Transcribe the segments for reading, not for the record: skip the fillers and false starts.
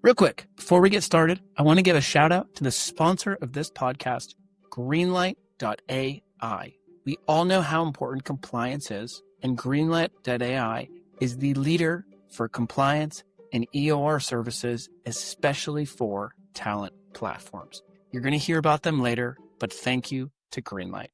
Real quick, before we get started, I want to give a shout out to the sponsor of this podcast, Greenlight.ai. We all know how important compliance is, and Greenlight.ai is the leader for compliance and EOR services, especially for talent platforms. You're going to hear about them later, but thank you to Greenlight.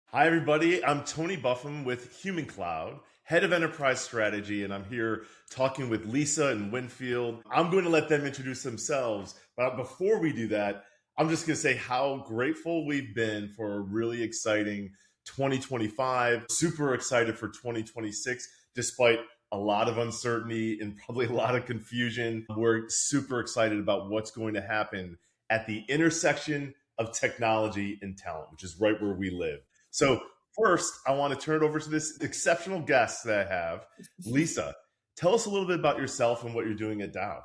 Hi, everybody. I'm Tony Buffum with Human Cloud, Head of Enterprise Strategy, and I'm here talking with Lisa and Winfield. I'm going to let them introduce themselves, but before we do that, I'm just going to say how grateful we've been for a really exciting 2025, super excited for 2026, despite a lot of uncertainty and probably a lot of confusion. We're super excited about what's going to happen at the intersection of technology and talent, which is right where we live. So first, I want to turn it over to this exceptional guest that I have. Lisa, tell us a little bit about yourself and what you're doing at Dow.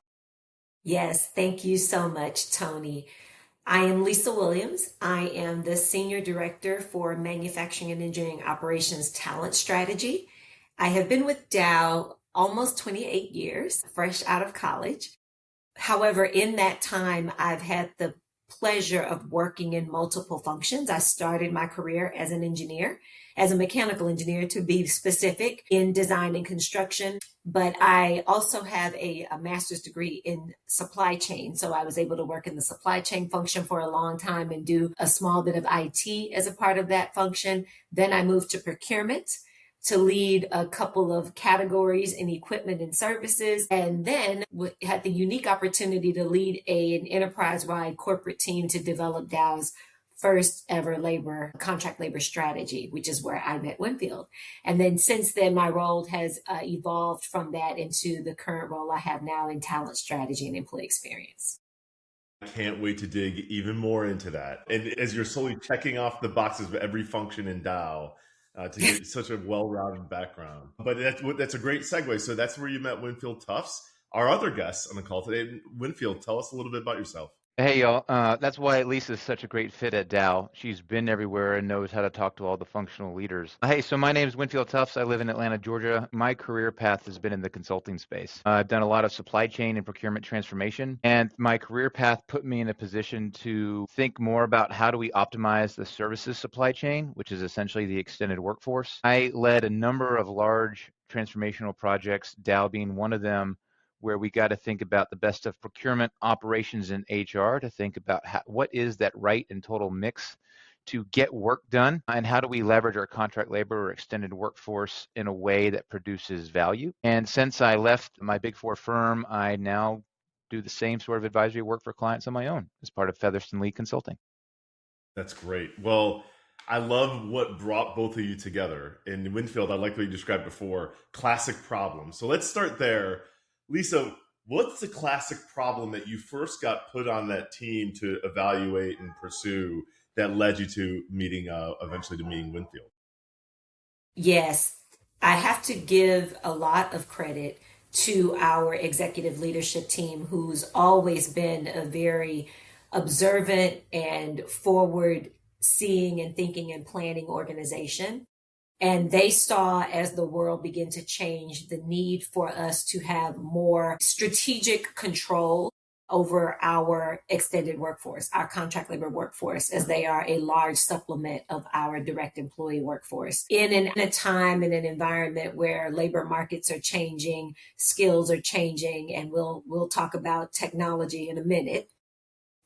Yes, thank you so much, Tony. I am Lisa Williams. I am the Senior Director for Manufacturing and Engineering Operations Talent Strategy. I have been with Dow almost 28 years, fresh out of college. However, in that time, I've had the pleasure of working in multiple functions. I started my career as an engineer, as a mechanical engineer to be specific, in design and construction, but I also have a master's degree in supply chain. So I was able to work in the supply chain function for a long time and do a small bit of IT as a part of that function. Then I moved to procurement to lead a couple of categories in equipment and services, and then had the unique opportunity to lead an enterprise-wide corporate team to develop Dow's first ever contract labor strategy, which is where I met Winfield. And then since then, my role has evolved from that into the current role I have now in talent strategy and employee experience. I can't wait to dig even more into that. And as you're slowly checking off the boxes of every function in Dow, to get such a well-rounded background. But that's a great segue. So that's where you met Winfield Tufts, our other guest on the call today. Winfield, tell us a little bit about yourself. Hey, y'all. That's why Lisa's such a great fit at Dow. She's been everywhere and knows how to talk to all the functional leaders. Hey, so my name is Winfield Tufts. I live in Atlanta, Georgia. My career path has been in the consulting space. I've done a lot of supply chain and procurement transformation, and my career path put me in a position to think more about how do we optimize the services supply chain, which is essentially the extended workforce. I led a number of large transformational projects, Dow being one of them, where we got to think about the best of procurement, operations, and HR to think about what is that right and total mix to get work done, and how do we leverage our contract labor or extended workforce in a way that produces value. And since I left my Big Four firm, I now do the same sort of advisory work for clients on my own as part of Featherston Lee Consulting. That's great. Well, I love what brought both of you together. In Winfield, I like what you described before, classic problem. So let's start there. Lisa, what's the classic problem that you first got put on that team to evaluate and pursue that led you to eventually to meeting Winfield? Yes, I have to give a lot of credit to our executive leadership team, who's always been a very observant and forward seeing and thinking and planning organization. And they saw, as the world began to change, the need for us to have more strategic control over our extended workforce, our contract labor workforce, as they are a large supplement of our direct employee workforce. In a time and an environment where labor markets are changing, skills are changing, and we'll talk about technology in a minute.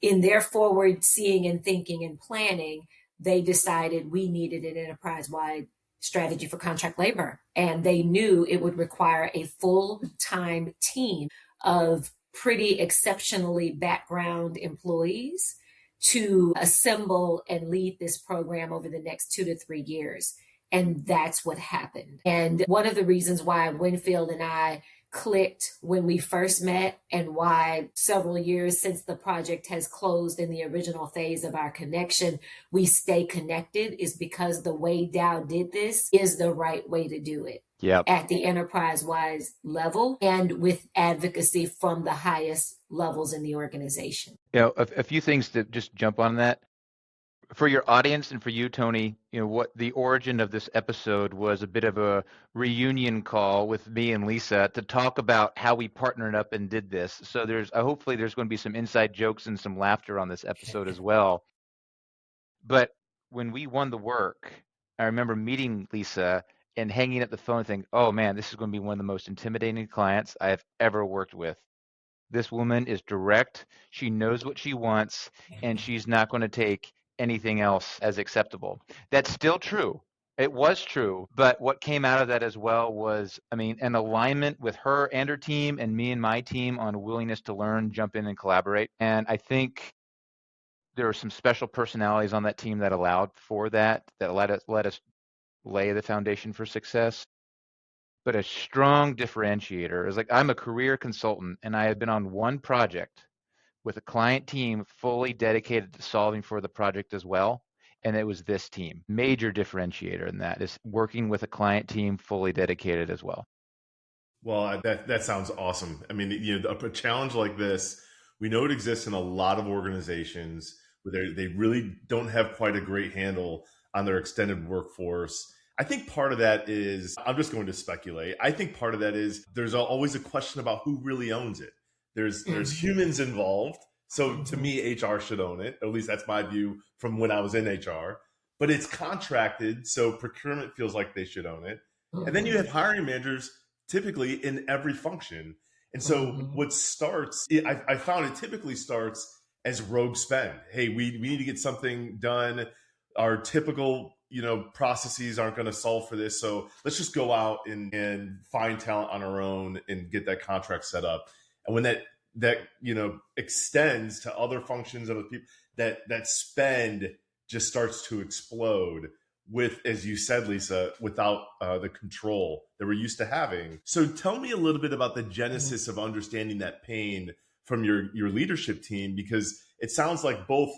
In their forward seeing and thinking and planning, they decided we needed an enterprise-wide strategy for contract labor. And they knew it would require a full-time team of pretty exceptionally background employees to assemble and lead this program over the next 2 to 3 years. And that's what happened. And one of the reasons why Winfield and I clicked when we first met, and why several years since the project has closed in the original phase of our connection, we stay connected, is because the way Dow did this is the right way to do it. Yep. At the enterprise-wide level and with advocacy from the highest levels in the organization. You know, a few things to just jump on that. For your audience and for you, Tony, what the origin of this episode was a bit of a reunion call with me and Lisa to talk about how we partnered up and did this. So hopefully there's going to be some inside jokes and some laughter on this episode as well. But when we won the work, I remember meeting Lisa and hanging up the phone and thinking, oh man, this is going to be one of the most intimidating clients I have ever worked with. This woman is direct, she knows what she wants, and she's not going to take anything else as acceptable. That's still true. It was true, but what came out of that as well was, an alignment with her and her team and me and my team on a willingness to learn, jump in and collaborate. And I think there were some special personalities on that team that allowed for that let us lay the foundation for success. But a strong differentiator is like, I'm a career consultant and I have been on one project with a client team fully dedicated to solving for the project as well. And it was this team. Major differentiator in that is working with a client team fully dedicated as well. Well, that sounds awesome. A challenge like this, we know it exists in a lot of organizations where they really don't have quite a great handle on their extended workforce. I think part of that is, I'm just going to speculate, I think part of that is there's always a question about who really owns it. There's humans involved. So to me, HR should own it. At least that's my view from when I was in HR. But it's contracted, so procurement feels like they should own it. And then you have hiring managers typically in every function. And so what starts, I found it typically starts as rogue spend. Hey, we need to get something done. Our typical processes aren't going to solve for this. So let's just go out and find talent on our own and get that contract set up. And when that extends to other functions of the people, that spend just starts to explode with, as you said, Lisa, without the control that we're used to having. So tell me a little bit about the genesis of understanding that pain from your leadership team, because it sounds like both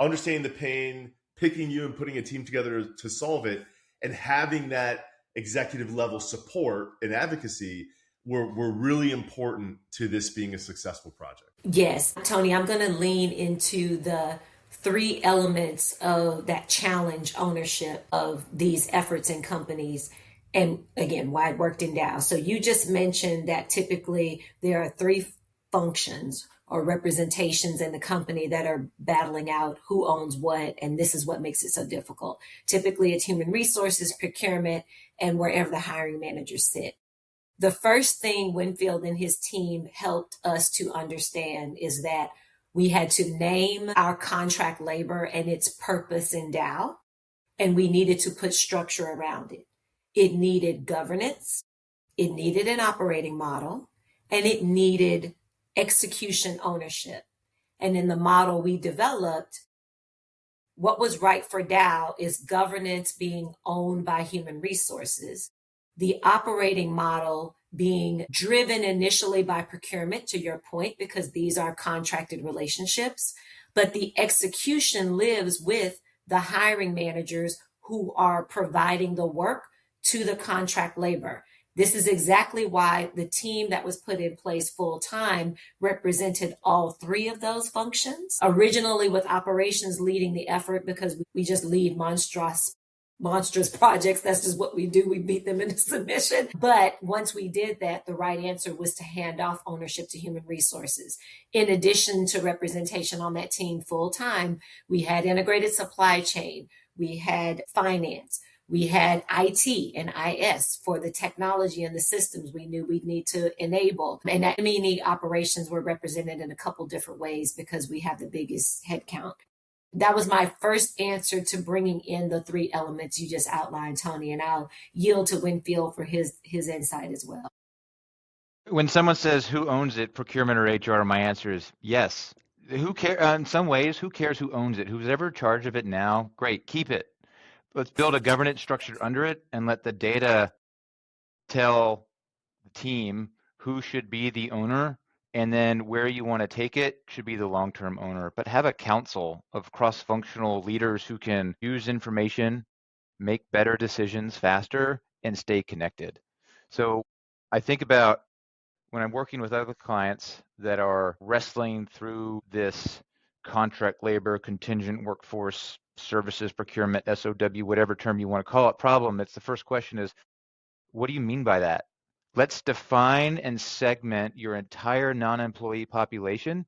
understanding the pain, picking you and putting a team together to solve it, and having that executive level support and advocacy were really important to this being a successful project. Yes, Tony, I'm going to lean into the 3 elements of that challenge ownership of these efforts in companies. And again, why it worked in Dow. So you just mentioned that typically there are 3 functions or representations in the company that are battling out who owns what, and this is what makes it so difficult. Typically it's human resources, procurement, and wherever the hiring managers sit. The first thing Winfield and his team helped us to understand is that we had to name our contract labor and its purpose in Dow, and we needed to put structure around it. It needed governance, it needed an operating model, and it needed execution ownership. And in the model we developed, what was right for Dow is governance being owned by human resources, the operating model being driven initially by procurement, to your point, because these are contracted relationships, but the execution lives with the hiring managers who are providing the work to the contract labor. This is exactly why the team that was put in place full time represented all 3 of those functions. Originally with operations leading the effort, because we just lead monstrous projects. That's just what we do. We beat them into submission. But once we did that, the right answer was to hand off ownership to human resources. In addition to representation on that team full time, we had integrated supply chain, we had finance, we had IT and IS for the technology and the systems we knew we'd need to enable. And that many operations were represented in a couple different ways because we have the biggest headcount. That was my first answer to bringing in the 3 elements you just outlined, Tony, and I'll yield to Winfield for his insight as well. When someone says who owns it, procurement or HR, my answer is yes. Who cares? In some ways, who cares who owns it? Who's ever in charge of it now? Great, keep it. Let's build a governance structure under it and let the data tell the team who should be the owner, and then where you want to take it should be the long-term owner. But have a council of cross-functional leaders who can use information, make better decisions faster, and stay connected. So I think about when I'm working with other clients that are wrestling through this contract labor, contingent workforce services, procurement, SOW, whatever term you want to call it, problem, it's the first question is, what do you mean by that? Let's define and segment your entire non-employee population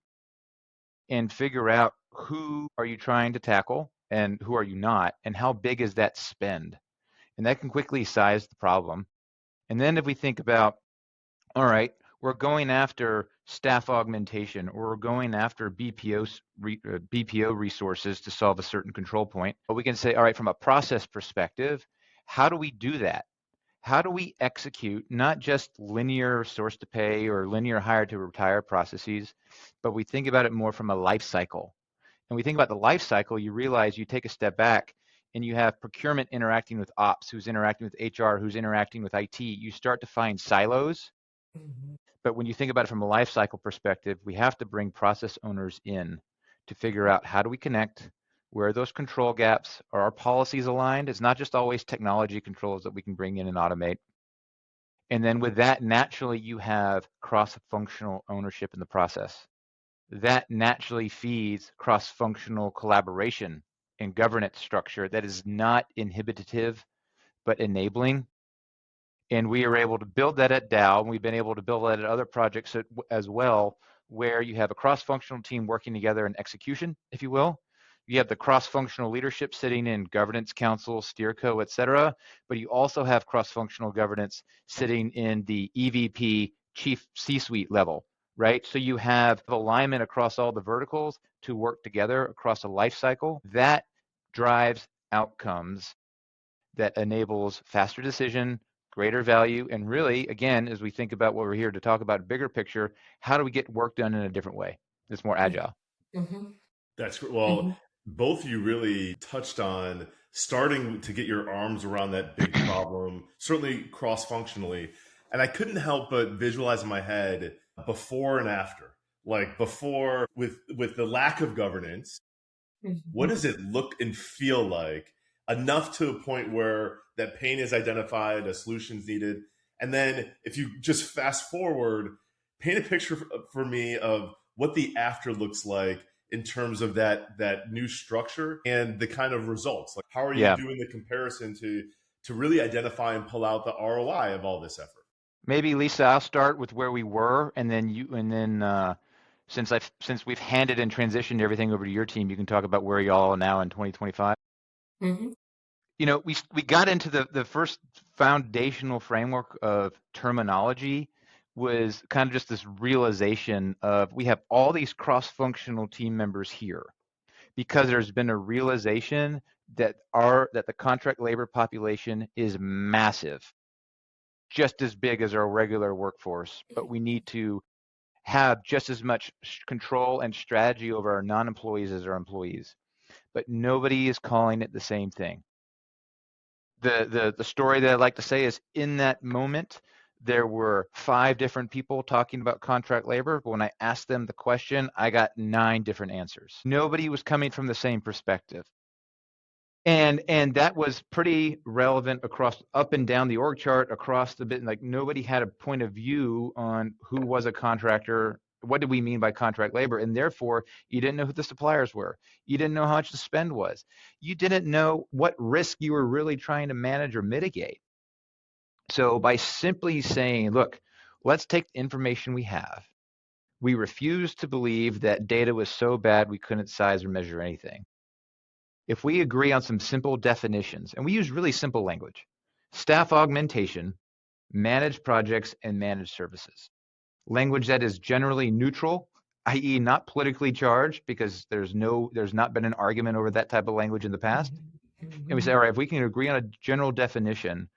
and figure out who are you trying to tackle and who are you not, and how big is that spend? And that can quickly size the problem. And then if we think about, all right, we're going after staff augmentation, or we're going after BPO resources to solve a certain control point, but we can say, all right, from a process perspective, how do we do that? How do we execute not just linear source to pay or linear hire to retire processes, but we think about it more from a life cycle. And we think about the life cycle, you realize you take a step back and you have procurement interacting with ops, who's interacting with HR, who's interacting with IT. You start to find silos. Mm-hmm. But when you think about it from a life cycle perspective, we have to bring process owners in to figure out how do we connect, where are those control gaps, are our policies aligned? It's not just always technology controls that we can bring in and automate. And then with that, naturally, you have cross-functional ownership in the process. That naturally feeds cross-functional collaboration and governance structure that is not inhibitive, but enabling. And we are able to build that at Dow, and we've been able to build that at other projects as well, where you have a cross-functional team working together in execution, if you will. You have the cross-functional leadership sitting in governance council, steerco, et cetera, but you also have cross-functional governance sitting in the EVP chief C-suite level, right? So you have alignment across all the verticals to work together across a life cycle. That drives outcomes that enables faster decision, greater value, and really, again, as we think about what we're here to talk about, bigger picture, how do we get work done in a different way that's more agile? Mm-hmm. That's well, both of you really touched on starting to get your arms around that big problem, certainly cross-functionally. And I couldn't help but visualize in my head before and after. Like before, with the lack of governance, what does it look and feel like? Enough to a point where that pain is identified, a solution's needed. And then if you just fast forward, paint a picture for me of what the after looks like in terms of that new structure and the kind of results. Like how are you doing the comparison to really identify and pull out the ROI of all this effort? Maybe Lisa, I'll start with where we were, and then since we've handed and transitioned everything over to your team, you can talk about where y'all are now in 2025. Mm-hmm. You know, we got into the first foundational framework of terminology was kind of just this realization of we have all these cross-functional team members here because there's been a realization that the contract labor population is massive, just as big as our regular workforce, but we need to have just as much control and strategy over our non-employees as our employees. But nobody is calling it the same thing. The story that I like to say is in that moment, there were 5 different people talking about contract labor, but when I asked them the question, I got 9 different answers. Nobody was coming from the same perspective. And that was pretty relevant across up and down the org chart, across the bit, like nobody had a point of view on who was a contractor. What do we mean by contract labor? And therefore, you didn't know who the suppliers were. You didn't know how much the spend was. You didn't know what risk you were really trying to manage or mitigate. So by simply saying, look, let's take the information we have. We refused to believe that data was so bad we couldn't size or measure anything. If we agree on some simple definitions, and we use really simple language, staff augmentation, managed projects, and managed services. Language that is generally neutral, i.e. not politically charged, because there's not been an argument over that type of language in the past. Mm-hmm. And we say, all right, if we can agree on a general definition,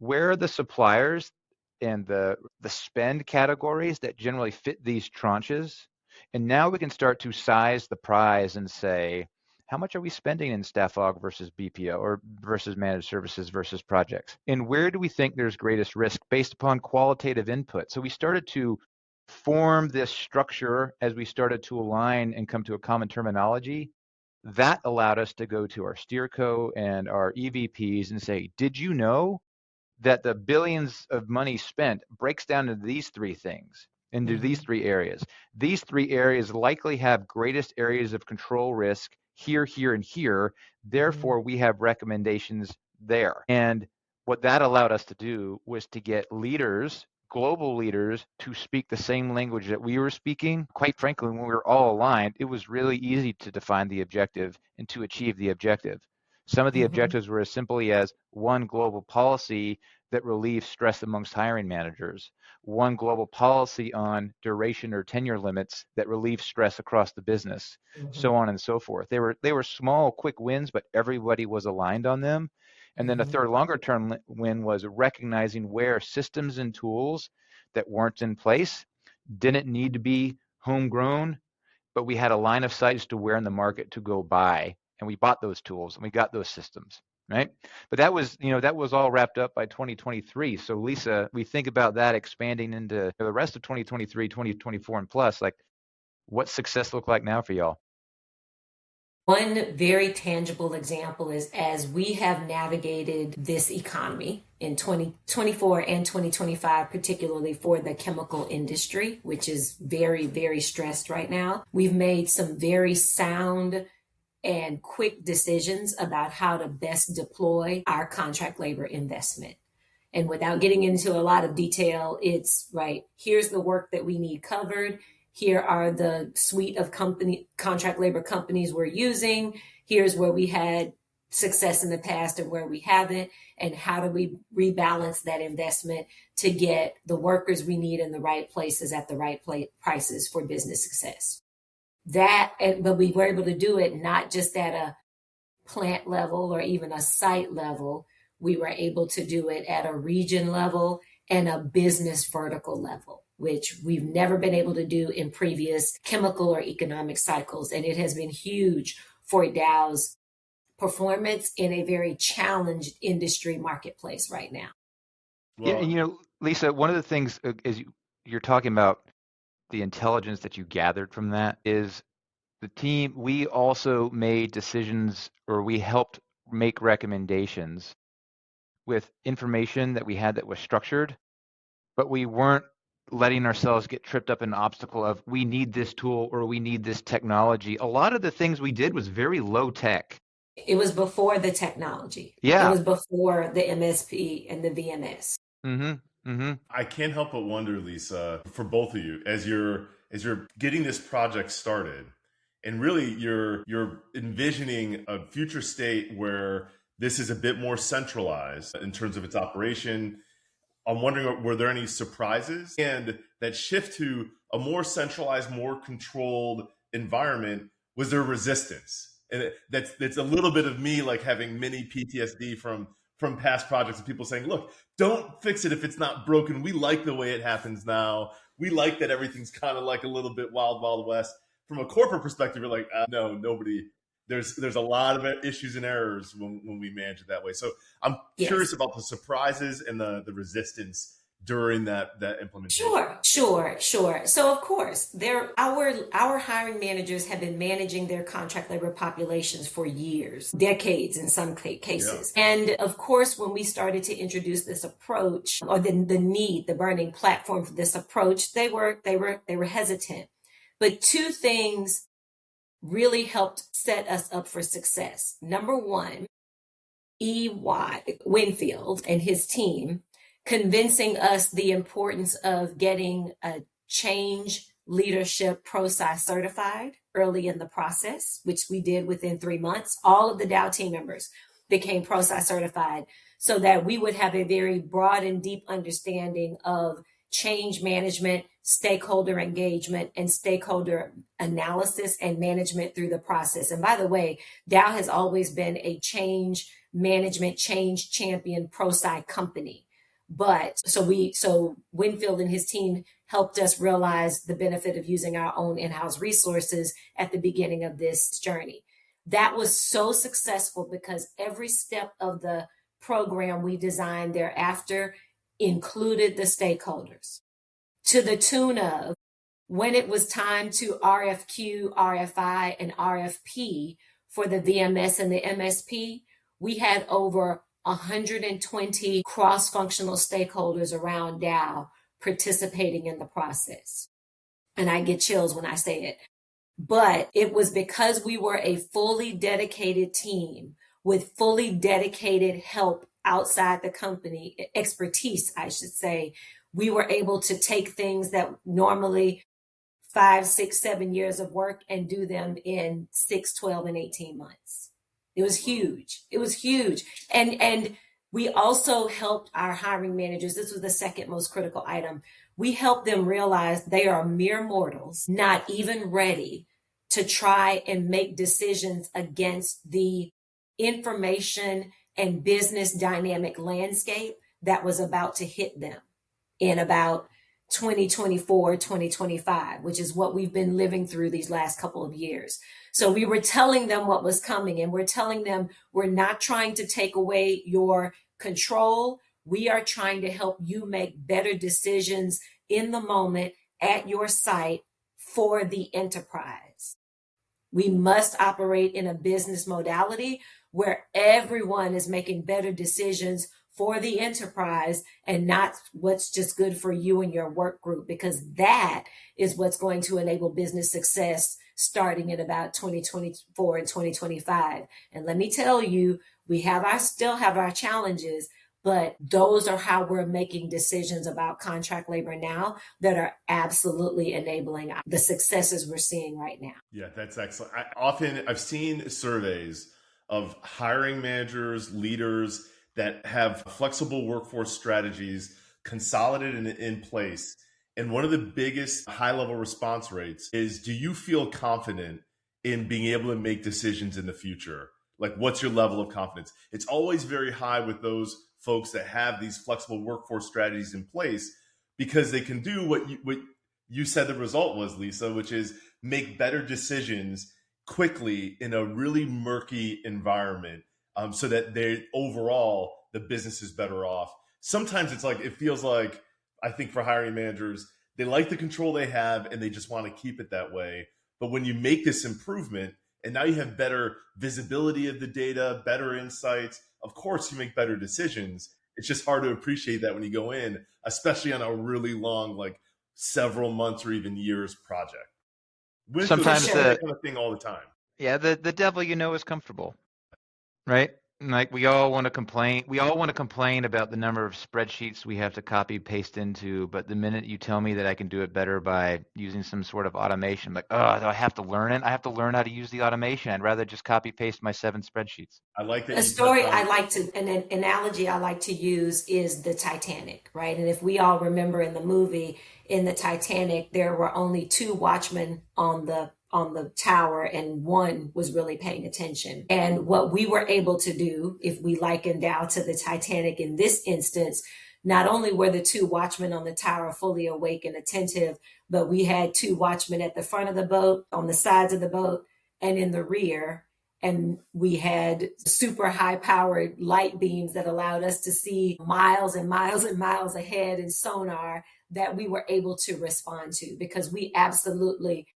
where are the suppliers and the spend categories that generally fit these tranches? And now we can start to size the prize and say, how much are we spending in staff aug versus BPO or versus managed services versus projects? And where do we think there's greatest risk based upon qualitative input? So we started to form this structure as we started to align and come to a common terminology. That allowed us to go to our steerco and our EVPs and say, did you know that the billions of money spent breaks down into these 3 things, into these 3 areas? These 3 areas likely have greatest areas of control risk here, here, and here. Therefore, we have recommendations there. And what that allowed us to do was to get leaders, global leaders, to speak the same language that we were speaking. Quite frankly, when we were all aligned, it was really easy to define the objective and to achieve the objective. Some of the objectives were as simply as one global policy that relieves stress amongst hiring managers, one global policy on duration or tenure limits that relieves stress across the business, so on and so forth. They were small, quick wins, but everybody was aligned on them. And then a third longer term win was recognizing where systems and tools that weren't in place didn't need to be homegrown, but we had a line of sight as to where in the market to go buy. And we bought those tools and we got those systems, right? But that was, that was all wrapped up by 2023. So Lisa, we think about that expanding into the rest of 2023, 2024 and plus, like what's success look like now for y'all? One very tangible example is as we have navigated this economy in 2024 and 2025, particularly for the chemical industry, which is very, very stressed right now, we've made some very sound and quick decisions about how to best deploy our contract labor investment. And without getting into a lot of detail, it's right, here's the work that we need covered. Here are the suite of contract labor companies we're using. Here's where we had success in the past and where we haven't. And how do we rebalance that investment to get the workers we need in the right places at the right prices for business success? But we were able to do it not just at a plant level or even a site level. We were able to do it at a region level and a business vertical level, which we've never been able to do in previous chemical or economic cycles. And it has been huge for Dow's performance in a very challenged industry marketplace right now. Well, yeah, Lisa, one of the things is you're talking about the intelligence that you gathered from that is the team. We also made decisions, or we helped make recommendations with information that we had that was structured, but we weren't letting ourselves get tripped up in an obstacle of we need this tool or we need this technology. A lot of the things we did was very low tech. It was before the technology. Yeah. It was before the MSP and the VMS. I can't help but wonder, Lisa, for both of you, as you're getting this project started, and really you're envisioning a future state where this is a bit more centralized in terms of its operation. I'm wondering, were there any surprises? And that shift to a more centralized, more controlled environment, was there resistance? And that's a little bit of me like having mini PTSD from past projects and people saying, look, don't fix it if it's not broken. We like the way it happens now. We like that everything's kind of like a little bit wild, wild west. From a corporate perspective, you're like, no, nobody. There's a lot of issues and errors when we manage it that way. So I'm curious about the surprises and the resistance during that implementation. Sure. So of course, our hiring managers have been managing their contract labor populations for years, decades in some cases. Yeah. And of course, when we started to introduce this approach, or the burning platform for this approach, they were hesitant. But two things really helped set us up for success. Number one, Winfield and his team convincing us the importance of getting a change leadership process certified early in the process, which we did within 3 months. All of the Dow team members became process certified so that we would have a very broad and deep understanding of change management, stakeholder engagement, and stakeholder analysis and management through the process. And by the way, Dow has always been a change management, change champion pro-sci company. But so Winfield and his team helped us realize the benefit of using our own in-house resources at the beginning of this journey. That was so successful because every step of the program we designed thereafter included the stakeholders, to the tune of when it was time to RFQ, RFI, and RFP for the VMS and the MSP, we had over 120 cross-functional stakeholders around Dow participating in the process. And I get chills when I say it. But it was because we were a fully dedicated team with fully dedicated help outside the company, expertise, I should say, we were able to take things that normally 5, 6, 7 years of work and do them in 6, 12, and 18 months. It was huge. It was huge. And we also helped our hiring managers. This was the second most critical item. We helped them realize they are mere mortals, not even ready to try and make decisions against the information and business dynamic landscape that was about to hit them in about 2024, 2025, which is what we've been living through these last couple of years. So we were telling them what was coming, and we're telling them we're not trying to take away your control. We are trying to help you make better decisions in the moment at your site for the enterprise. We must operate in a business modality where everyone is making better decisions for the enterprise and not what's just good for you and your work group, because that is what's going to enable business success starting in about 2024 and 2025. And let me tell you, we still have our challenges, but those are how we're making decisions about contract labor now that are absolutely enabling the successes we're seeing right now. Yeah, that's excellent. I've seen surveys of hiring managers, leaders that have flexible workforce strategies consolidated and in place. And one of the biggest high-level response rates is, do you feel confident in being able to make decisions in the future? Like, what's your level of confidence? It's always very high with those folks that have these flexible workforce strategies in place, because they can do what you said the result was, Lisa, which is make better decisions quickly in a really murky environment, so that overall the business is better off. Sometimes it feels like, I think for hiring managers, they like the control they have and they just want to keep it that way. But when you make this improvement and now you have better visibility of the data, better insights, of course you make better decisions. It's just hard to appreciate that when you go in, especially on a really long, like several months or even years project. Sometimes that kind of thing all the time. Yeah, the devil is comfortable, right? Like we all want to complain. We all want to complain about the number of spreadsheets we have to copy paste into, but the minute you tell me that I can do it better by using some sort of automation, I'm like, oh, do I have to learn it? I have to learn how to use the automation. I'd rather just copy paste my 7 spreadsheets. I like that. An analogy I like to use is the Titanic, right? And if we all remember in the movie, in the Titanic, there were only 2 watchmen on the tower, and one was really paying attention. And what we were able to do, if we liken Dow to the Titanic in this instance, not only were the 2 watchmen on the tower fully awake and attentive, but we had 2 watchmen at the front of the boat, on the sides of the boat, and in the rear. And we had super high powered light beams that allowed us to see miles and miles and miles ahead, and sonar that we were able to respond to, because we absolutely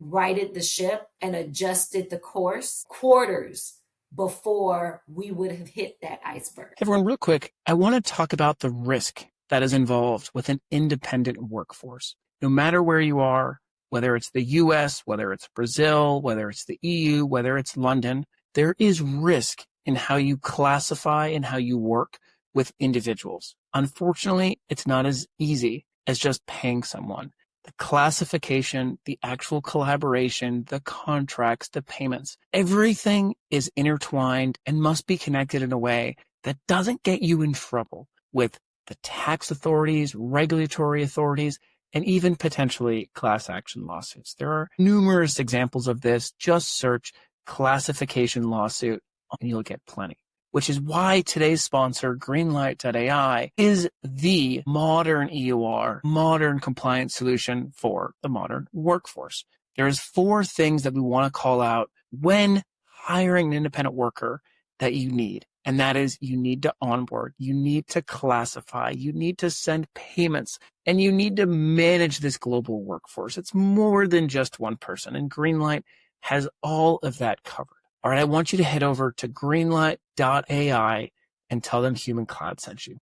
righted the ship and adjusted the course quarters before we would have hit that iceberg. Everyone, real quick, I want to talk about the risk that is involved with an independent workforce. No matter where you are, whether it's the US, whether it's Brazil, whether it's the EU, whether it's London, there is risk in how you classify and how you work with individuals. Unfortunately, it's not as easy as just paying someone. The classification, the actual collaboration, the contracts, the payments, everything is intertwined and must be connected in a way that doesn't get you in trouble with the tax authorities, regulatory authorities, and even potentially class action lawsuits. There are numerous examples of this. Just search classification lawsuit and you'll get plenty. Which is why today's sponsor, Greenlight.ai, is the modern EOR, modern compliance solution for the modern workforce. There's 4 things that we want to call out when hiring an independent worker that you need. And that is, you need to onboard, you need to classify, you need to send payments, and you need to manage this global workforce. It's more than just one person, and Greenlight has all of that covered. All right, I want you to head over to greenlight.ai and tell them Human Cloud sent you.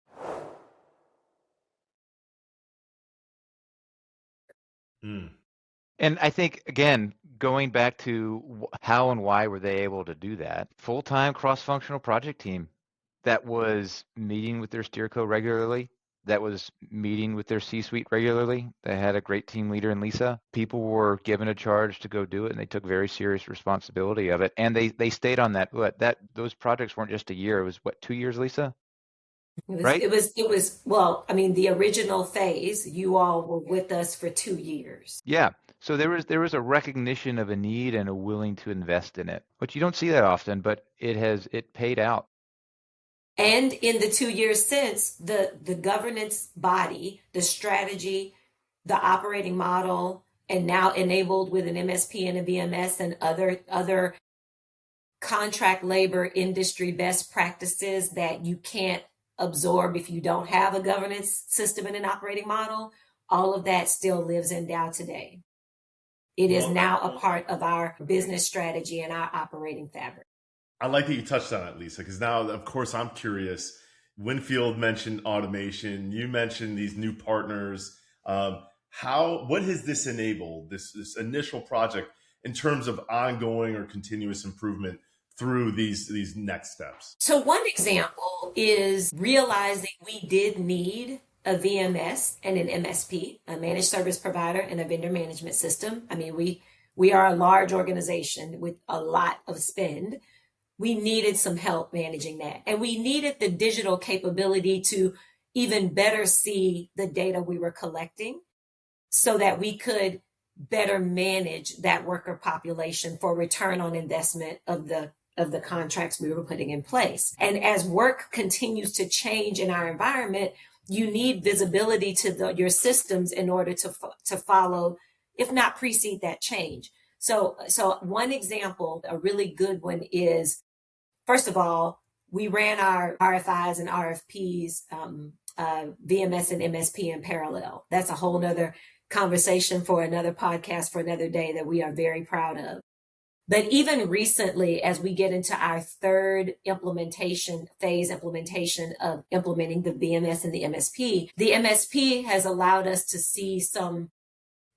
And I think, again, going back to how and why were they able to do that? Full-time cross-functional project team that was meeting with their steerco regularly, that was meeting with their C-suite regularly. They had a great team leader in Lisa. People were given a charge to go do it, and they took very serious responsibility of it. And they stayed on that. Those projects weren't just a year. It was 2 years, Lisa? Right? It was, well, I mean, the original phase, you all were with us for 2 years. Yeah. So there was a recognition of a need and a willing to invest in it, which you don't see that often, but it paid out. And in the 2 years since, the governance body, the strategy, the operating model, and now enabled with an MSP and a VMS and other contract labor industry best practices that you can't absorb if you don't have a governance system and an operating model, all of that still lives in Dow today. It is now a part of our business strategy and our operating fabric. I like that you touched on it, Lisa, because now, of course, I'm curious. Winfield mentioned automation. You mentioned these new partners. What has this enabled, this initial project, in terms of ongoing or continuous improvement through these next steps? So one example is realizing we did need a VMS and an MSP, a managed service provider and a vendor management system. I mean, we are a large organization with a lot of spend. We needed some help managing that. And we needed the digital capability to even better see the data we were collecting so that we could better manage that worker population for return on investment of the contracts we were putting in place. And as work continues to change in our environment, you need visibility to your systems in order to follow, if not precede that change. So one example, a really good one is, first of all, we ran our RFIs and RFPs, VMS and MSP in parallel. That's a whole nother conversation for another podcast for another day that we are very proud of. But even recently, as we get into our third phase implementation of implementing the VMS and the MSP has allowed us to see some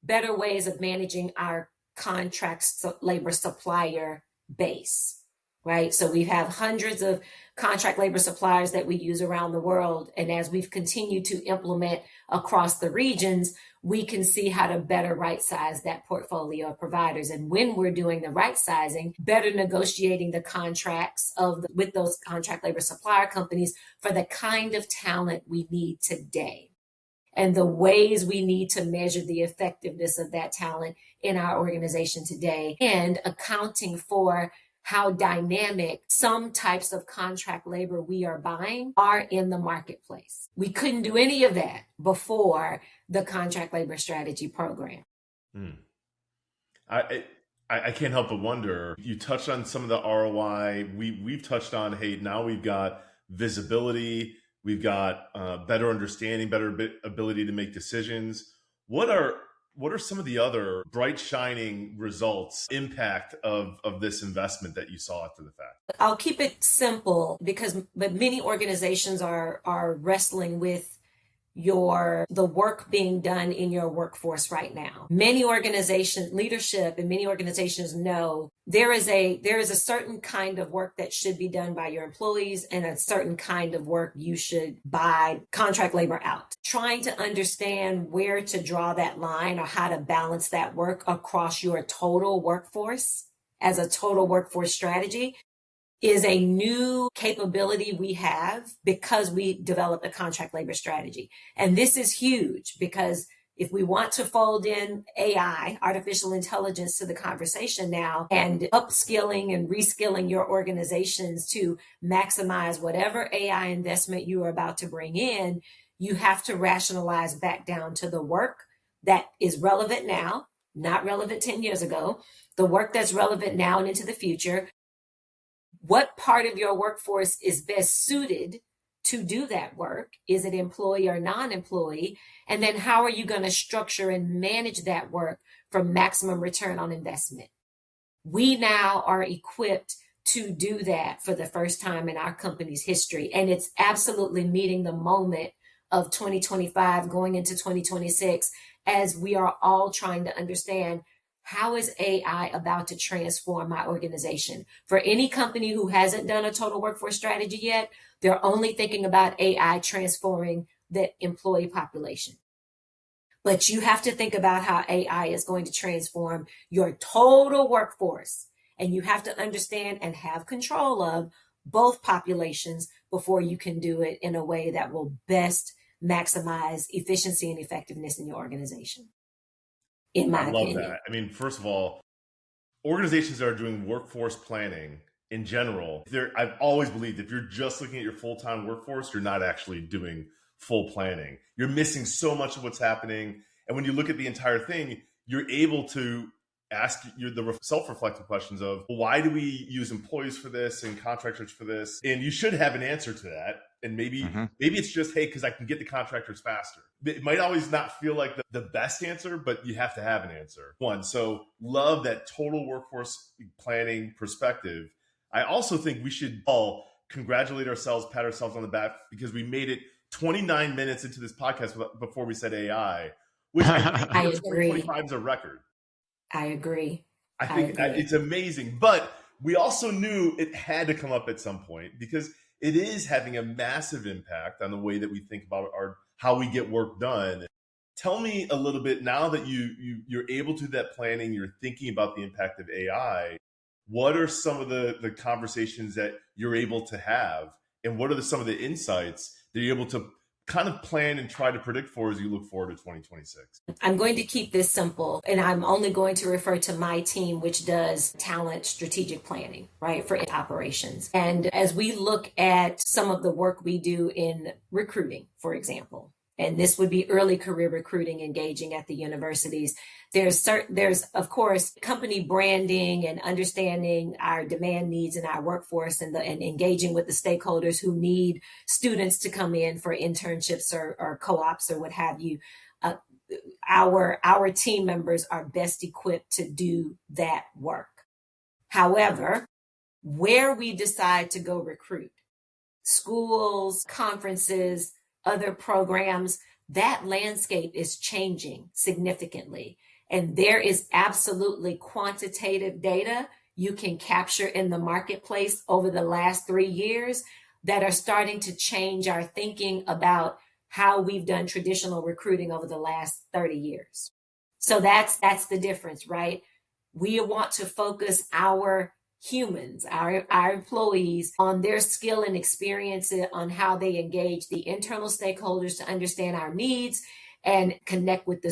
better ways of managing our contract labor supplier base, right? So we have hundreds of contract labor suppliers that we use around the world. And as we've continued to implement across the regions, we can see how to better right size that portfolio of providers. And when we're doing the right sizing, better negotiating the contracts with those contract labor supplier companies for the kind of talent we need today and the ways we need to measure the effectiveness of that talent in our organization today, and accounting for how dynamic some types of contract labor we are buying are in the marketplace. We couldn't do any of that before the contract labor strategy program. I can't help but wonder, you touched on some of the ROI. We've touched on, hey, now we've got visibility, we've got better understanding, better ability to make decisions. What are some of the other bright, shining results, impact of this investment that you saw after the fact? I'll keep it simple but many organizations are wrestling with the work being done in your workforce right now. Many organizations, leadership and many organizations know there is a certain kind of work that should be done by your employees and a certain kind of work you should buy contract labor out. Trying to understand where to draw that line or how to balance that work across your total workforce as a total workforce strategy is a new capability we have because we developed a contract labor strategy. And this is huge because if we want to fold in AI, artificial intelligence, to the conversation now and upskilling and reskilling your organizations to maximize whatever AI investment you are about to bring in, you have to rationalize back down to the work that is relevant now, not relevant 10 years ago, the work that's relevant now and into the future. What part of your workforce is best suited to do that work? Is it employee or non-employee? And then how are you going to structure and manage that work for maximum return on investment? We now are equipped to do that for the first time in our company's history. And it's absolutely meeting the moment of 2025 going into 2026 as we are all trying to understand how is AI about to transform my organization? For any company who hasn't done a total workforce strategy yet, they're only thinking about AI transforming the employee population. But you have to think about how AI is going to transform your total workforce. And you have to understand and have control of both populations before you can do it in a way that will best maximize efficiency and effectiveness in your organization, in my I love opinion. that. I mean, first of all, organizations that are doing workforce planning in general, I've always believed if you're just looking at your full-time workforce, you're not actually doing full planning. You're missing so much of what's happening. And when you look at the entire thing, you're able to ask the self-reflective questions of, why do we use employees for this and contractors for this? And you should have an answer to that. And maybe it's just, hey, because I can get the contractors faster. It might always not feel like the best answer, but you have to have an answer. One, so love that total workforce planning perspective. I also think we should all congratulate ourselves, pat ourselves on the back, because we made it 29 minutes into this podcast before we said AI, which I think I for agree. 2025 is a record. I agree. I think it's amazing. But we also knew it had to come up at some point because it is having a massive impact on the way that we think about how we get work done. Tell me a little bit, now that you're able to do that planning, you're thinking about the impact of AI, what are some of the conversations that you're able to have? And what are some of the insights that you're able to kind of plan and try to predict for as you look forward to 2026? I'm going to keep this simple, and I'm only going to refer to my team, which does talent strategic planning, right, for operations. And as we look at some of the work we do in recruiting, for example, and this would be early career recruiting, engaging at the universities. There's of course company branding and understanding our demand needs in our workforce and engaging with the stakeholders who need students to come in for internships or co-ops or what have you. Our team members are best equipped to do that work. However, where we decide to go recruit, schools, conferences, other programs, that landscape is changing significantly. And there is absolutely quantitative data you can capture in the marketplace over the last 3 years that are starting to change our thinking about how we've done traditional recruiting over the last 30 years. So that's the difference, right? We want to focus our humans, our employees, on their skill and experience, on how they engage the internal stakeholders to understand our needs and connect with the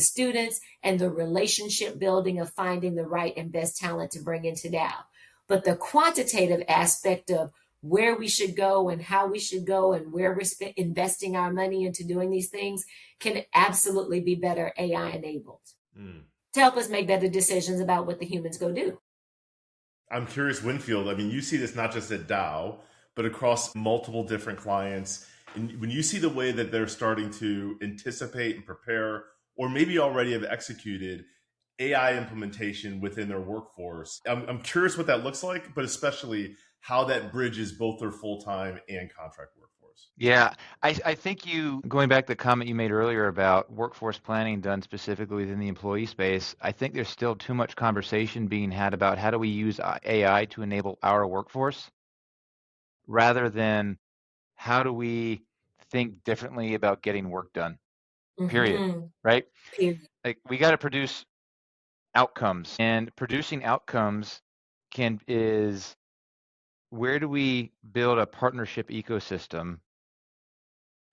students, and the relationship building of finding the right and best talent to bring into Dow. But the quantitative aspect of where we should go and how we should go and where we're investing our money into doing these things can absolutely be better AI enabled to help us make better decisions about what the humans go do. I'm curious, Winfield, I mean, you see this not just at Dow, but across multiple different clients. And when you see the way that they're starting to anticipate and prepare, or maybe already have executed AI implementation within their workforce, I'm curious what that looks like, but especially how that bridges both their full-time and contract workforce. Yeah, I think going back to the comment you made earlier about workforce planning done specifically within the employee space, I think there's still too much conversation being had about how do we use AI to enable our workforce rather than how do we think differently about getting work done, period, right? Period. Like we got to produce outcomes, and producing outcomes is where do we build a partnership ecosystem?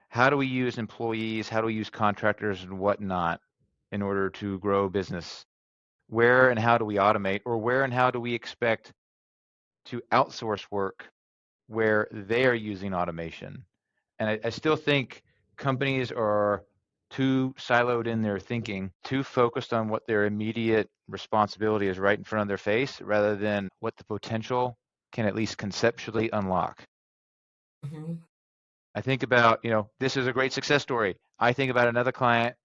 How do we use employees? How do we use contractors and whatnot in order to grow business? Where and how do we automate, or where and how do we expect to outsource work where they are using automation? And I still think companies are too siloed in their thinking, too focused on what their immediate responsibility is right in front of their face, rather than what the potential can at least conceptually unlock. Mm-hmm. I think about, this is a great success story. I think about another client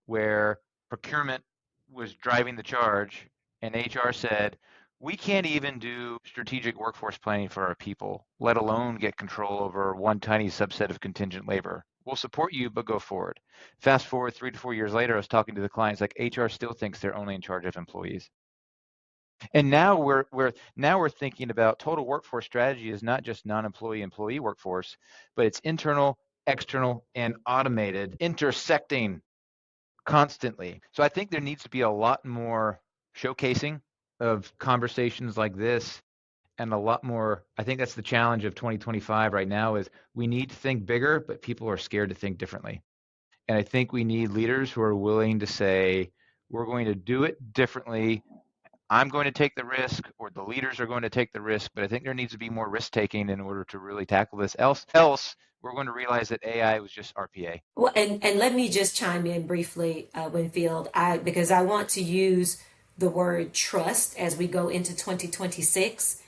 where procurement was driving the charge and HR said, we can't even do strategic workforce planning for our people, let alone get control over one tiny subset of contingent labor. we'll support you, but go forward. Fast forward 3 to 4 years later, I was talking to the clients, like HR still thinks they're only in charge of employees. And now we're thinking about total workforce strategy is not just non-employee employee workforce, but it's internal, external, and automated, intersecting constantly. So I think there needs to be a lot more showcasing of conversations like this, and a lot more. I think that's the challenge of 2025 right now is we need to think bigger, but people are scared to think differently. And I think we need leaders who are willing to say, we're going to do it differently. I'm going to take the risk, or the leaders are going to take the risk, but I think there needs to be more risk taking in order to really tackle this. Else we're going to realize that AI was just RPA. Well, and let me just chime in briefly, Winfield, because I want to use the word trust as we go into 2026.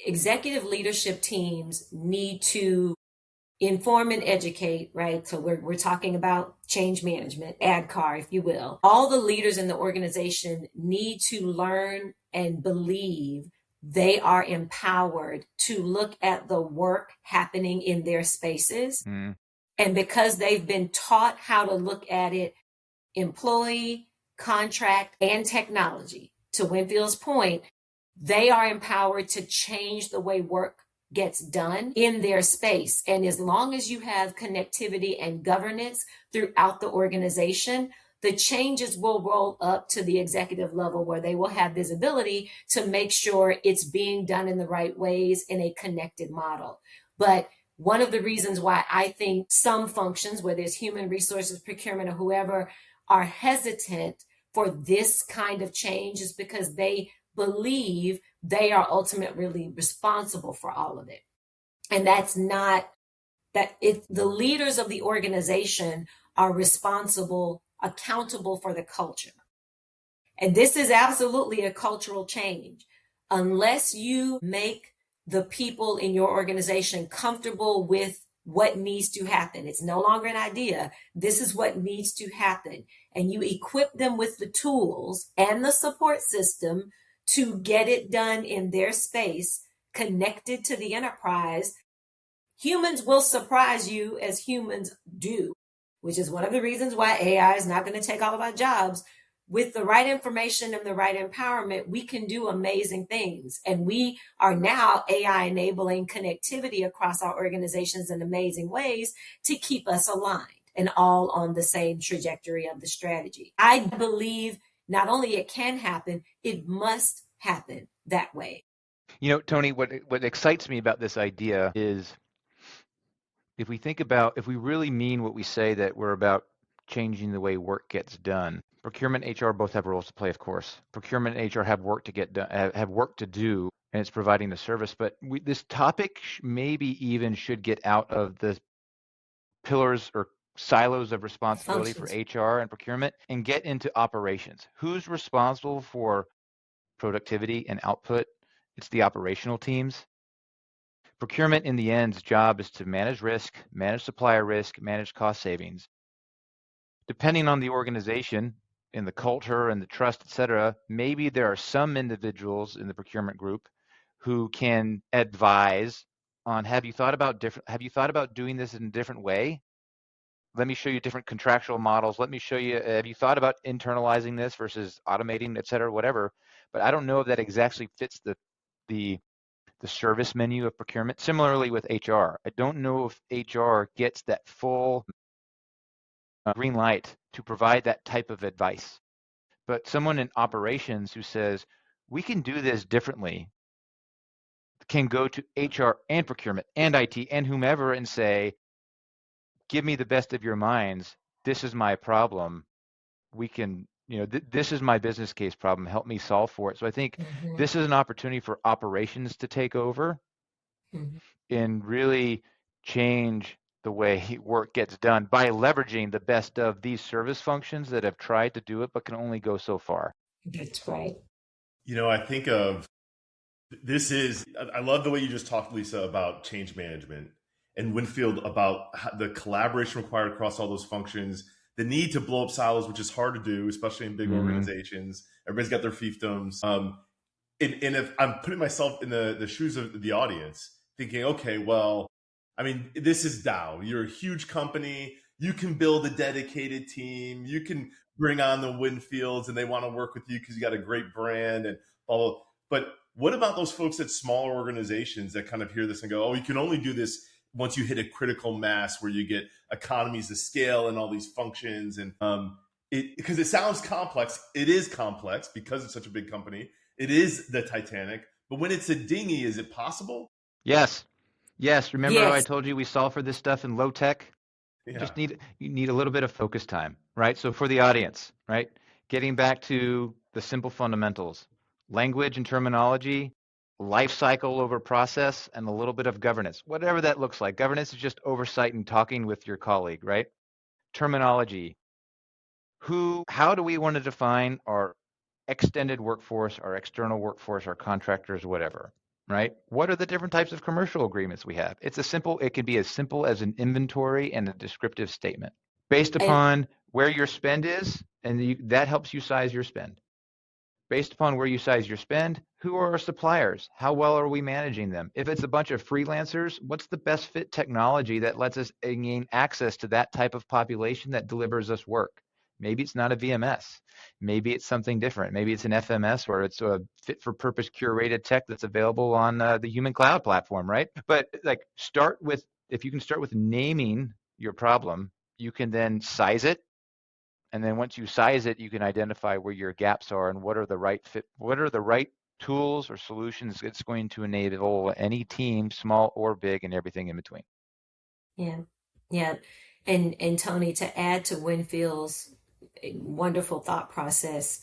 Executive leadership teams need to inform and educate, right? So we're talking about change management, ADCAR, if you will. All the leaders in the organization need to learn and believe they are empowered to look at the work happening in their spaces. And because they've been taught how to look at it, employee, contract, and technology, to Winfield's point, they are empowered to change the way work gets done in their space. And as long as you have connectivity and governance throughout the organization, the changes will roll up to the executive level where they will have visibility to make sure it's being done in the right ways in a connected model. But one of the reasons why I think some functions, whether it's human resources, procurement, or whoever, are hesitant for this kind of change is because they believe they are ultimately responsible for all of it. And that's not that the leaders of the organization are responsible, accountable for the culture. And this is absolutely a cultural change. Unless you make the people in your organization comfortable with what needs to happen. It's no longer an idea. This is what needs to happen. And you equip them with the tools and the support system to get it done in their space, connected to the enterprise. Humans will surprise you as humans do, which is one of the reasons why AI is not going to take all of our jobs. With the right information and the right empowerment, we can do amazing things. And we are now AI enabling connectivity across our organizations in amazing ways to keep us aligned and all on the same trajectory of the strategy. I believe not only it can happen, it must happen that way. You know, Tony, what excites me about this idea is if we really mean what we say, that we're about changing the way work gets done. Procurement and HR both have roles to play, of course. Procurement and HR have work to get done, have work to do, and it's providing the service. But this topic maybe even should get out of the pillars or silos of responsibility for HR and procurement and get into operations. Who's responsible for productivity and output? It's the operational teams. Procurement, in the end's job is to manage risk, manage supplier risk, manage cost savings. Depending on the organization and the culture and the trust, et cetera, maybe there are some individuals in the procurement group who can advise on, have you thought about doing this in a different way? Let me show you different contractual models. Let me show you, have you thought about internalizing this versus automating, et cetera, whatever. But I don't know if that exactly fits the service menu of procurement. Similarly with HR, I don't know if HR gets that full green light to provide that type of advice. But someone in operations who says, we can do this differently, can go to HR and procurement and IT and whomever and say, give me the best of your minds. This is my problem. We can, this is my business case problem. Help me solve for it. So I think this is an opportunity for operations to take over and really change the way work gets done by leveraging the best of these service functions that have tried to do it but can only go so far. That's right. I think of I love the way you just talked, Lisa, about change management, and Winfield about the collaboration required across all those functions, the need to blow up silos, which is hard to do, especially in big organizations. Everybody's got their fiefdoms. And if I'm putting myself in the shoes of the audience, thinking, okay, well, I mean, this is Dow. You're a huge company. You can build a dedicated team. You can bring on the Winfields and they want to work with you because you got a great brand and blah, blah. But what about those folks at smaller organizations that kind of hear this and go, oh, you can only do this once you hit a critical mass where you get economies of scale and all these functions. And because it sounds complex, it is complex because it's such a big company. It is the Titanic. But when it's a dinghy, is it possible? Yes. Remember how I Yes. told you we solve for this stuff in low tech? Yeah. You need a little bit of focus time, right? So for the audience, right? Getting back to the simple fundamentals, language and terminology, life cycle over process, and a little bit of governance, whatever that looks like. Governance is just oversight and talking with your colleague, right? Terminology. How do we want to define our extended workforce, our external workforce, our contractors, whatever, right? What are the different types of commercial agreements we have? It can be as simple as an inventory and a descriptive statement based And upon where your spend is, and that helps you size your spend. Based upon where you size your spend, who are our suppliers? How well are we managing them? If it's a bunch of freelancers, what's the best fit technology that lets us gain access to that type of population that delivers us work? Maybe it's not a VMS. Maybe it's something different. Maybe it's an FMS where it's a fit for purpose curated tech that's available on the human cloud platform, right? But if you can start with naming your problem, you can then size it. And then once you size it, you can identify where your gaps are and what are the right tools or solutions it's going to enable any team, small or big, and everything in between. yeah, yeah. And Tony, to add to Winfield's wonderful thought process,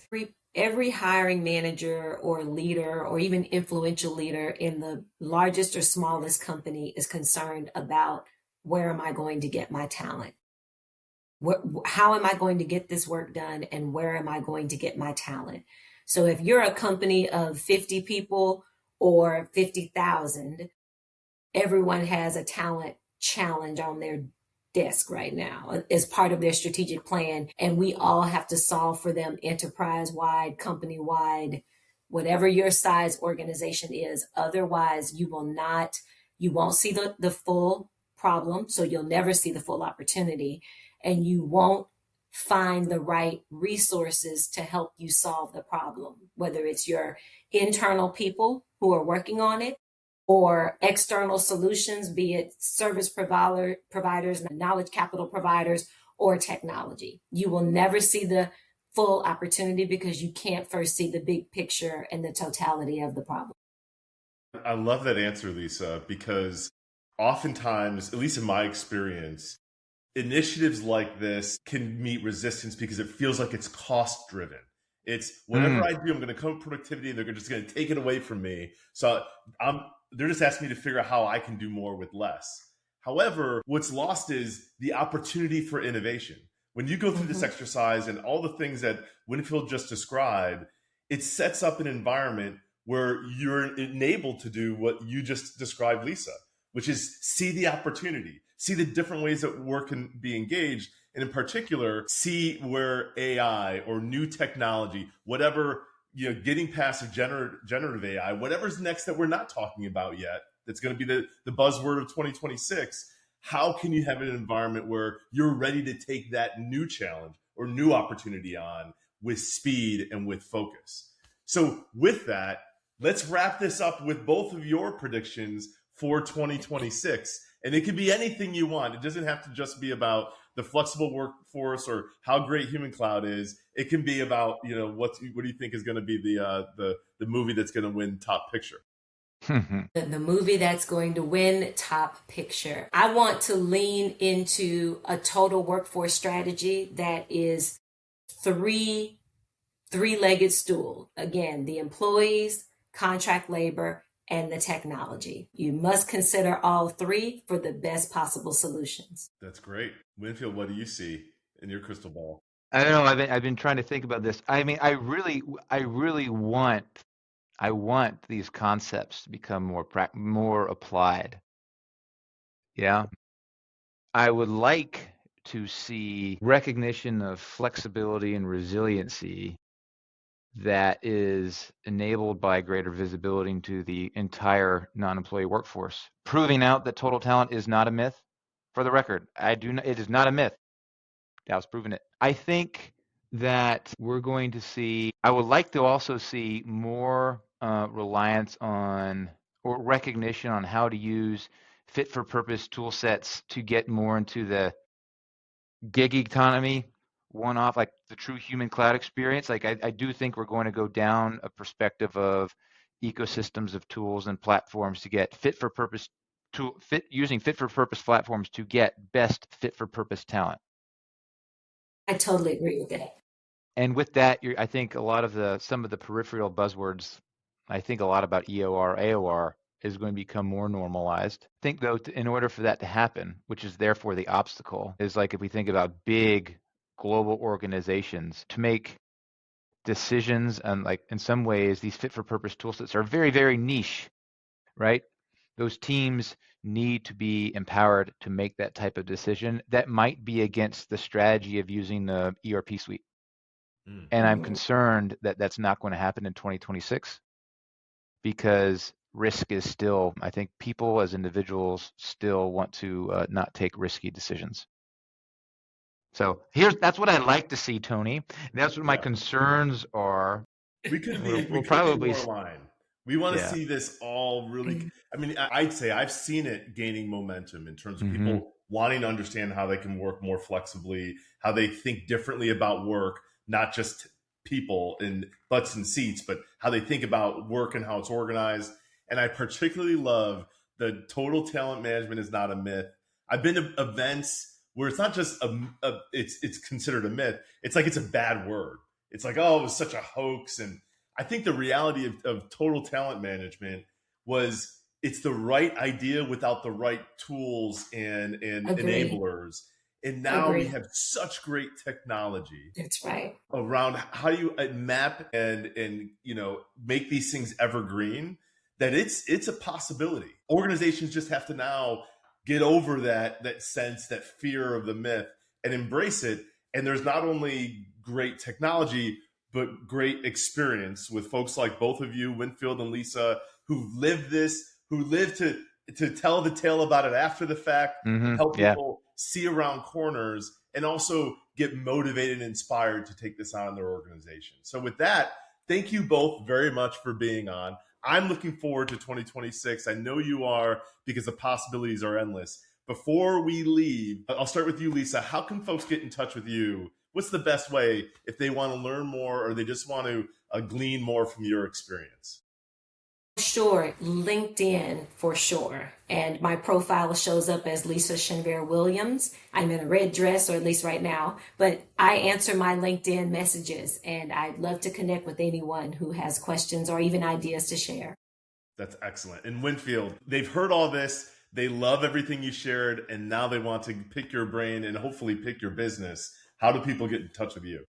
every hiring manager or leader or even influential leader in the largest or smallest company is concerned about, where am I going to get my talent? How am I going to get this work done, and where am I going to get my talent? So if you're a company of 50 people or 50,000, everyone has a talent challenge on their desk right now as part of their strategic plan. And we all have to solve for them enterprise wide, company wide, whatever your size organization is. Otherwise, you won't see the full problem. So you'll never see the full opportunity, and you won't find the right resources to help you solve the problem, whether it's your internal people who are working on it or external solutions, be it service providers, knowledge capital providers, or technology. You will never see the full opportunity because you can't first see the big picture and the totality of the problem. I love that answer, Lisa, because oftentimes, at least in my experience, initiatives like this can meet resistance because it feels like it's cost driven. It's whatever I do, I'm going to come with productivity and they're just going to take it away from me. So they're just asking me to figure out how I can do more with less. However, what's lost is the opportunity for innovation. When you go through this exercise and all the things that Winfield just described, it sets up an environment where you're enabled to do what you just described, Lisa, which is see the opportunity, see the different ways that work can be engaged, and in particular, see where AI or new technology, whatever, getting past a generative AI, whatever's next that we're not talking about yet, that's going to be the buzzword of 2026. How can you have an environment where you're ready to take that new challenge or new opportunity on with speed and with focus? So with that, let's wrap this up with both of your predictions for 2026. And it can be anything you want. It doesn't have to just be about the flexible workforce or how great Human Cloud is. It can be about, what do you think is going to be the movie that's going to win Top Picture? The movie that's going to win Top Picture. I want to lean into a total workforce strategy that is three-legged stool. Again, the employees, contract labor, and the technology. You must consider all three for the best possible solutions. That's great. Winfield, what do you see in your crystal ball? I don't know. I've been trying to think about this. I mean, I really want these concepts to become more applied. Yeah. I would like to see recognition of flexibility and resiliency that is enabled by greater visibility into the entire non-employee workforce, proving out that total talent is not a myth. For the record, it is not a myth. Dow's proven it. I think that we're going to see, I would like to also see more reliance on or recognition on how to use fit for purpose tool sets to get more into the gig economy, one-off, like the true human cloud experience. Like I do think we're going to go down a perspective of ecosystems of tools and platforms to get using fit for purpose platforms to get best fit for purpose talent. I totally agree with that. And with that, I think some of the peripheral buzzwords, I think a lot about EOR, AOR is going to become more normalized. I think though, in order for that to happen, which is therefore the obstacle, is like if we think about big global organizations to make decisions, and like in some ways, these fit for purpose tool sets are very, very niche, right? Those teams need to be empowered to make that type of decision that might be against the strategy of using the ERP suite. And I'm concerned that that's not going to happen in 2026 because risk is still, I think people as individuals still want to not take risky decisions. So that's what I'd like to see, Tony. That's what my concerns are. We could be more aligned. We want to see this all really. I mean, I'd say I've seen it gaining momentum in terms of people wanting to understand how they can work more flexibly, how they think differently about work, not just people in butts and seats, but how they think about work and how it's organized. And I particularly love the total talent management is not a myth. I've been to events where it's not just it's considered a myth. It's like it's a bad word. It's like, oh, it was such a hoax. And I think the reality of total talent management was it's the right idea without the right tools and enablers. And now we have such great technology. That's right. Around how do you map and make these things evergreen, that it's a possibility. Organizations just have to now get over that sense, that fear of the myth, and embrace it. And there's not only great technology, but great experience with folks like both of you, Winfield and Lisa, who've lived this, who live to tell the tale about it after the fact, help people see around corners, and also get motivated and inspired to take this on in their organization. So with that, thank you both very much for being on. I'm looking forward to 2026. I know you are, because the possibilities are endless. Before we leave, I'll start with you, Lisa. How can folks get in touch with you? What's the best way if they want to learn more or they just want to glean more from your experience? Sure, LinkedIn for sure. And my profile shows up as Lisa Chenevert Williams. I'm in a red dress, or at least right now, but I answer my LinkedIn messages, and I'd love to connect with anyone who has questions or even ideas to share. That's excellent. And Winfield, they've heard all this. They love everything you shared, and now they want to pick your brain and hopefully pick your business. How do people get in touch with you?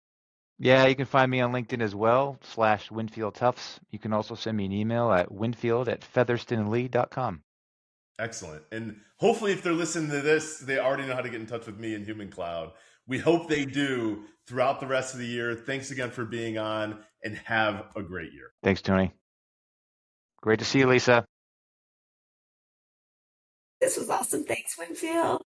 Yeah, you can find me on LinkedIn as well, /Winfield Tufts. You can also send me an email at winfield@featherstonlee.com. Excellent. And hopefully if they're listening to this, they already know how to get in touch with me in Human Cloud. We hope they do throughout the rest of the year. Thanks again for being on, and have a great year. Thanks, Tony. Great to see you, Lisa. This was awesome. Thanks, Winfield.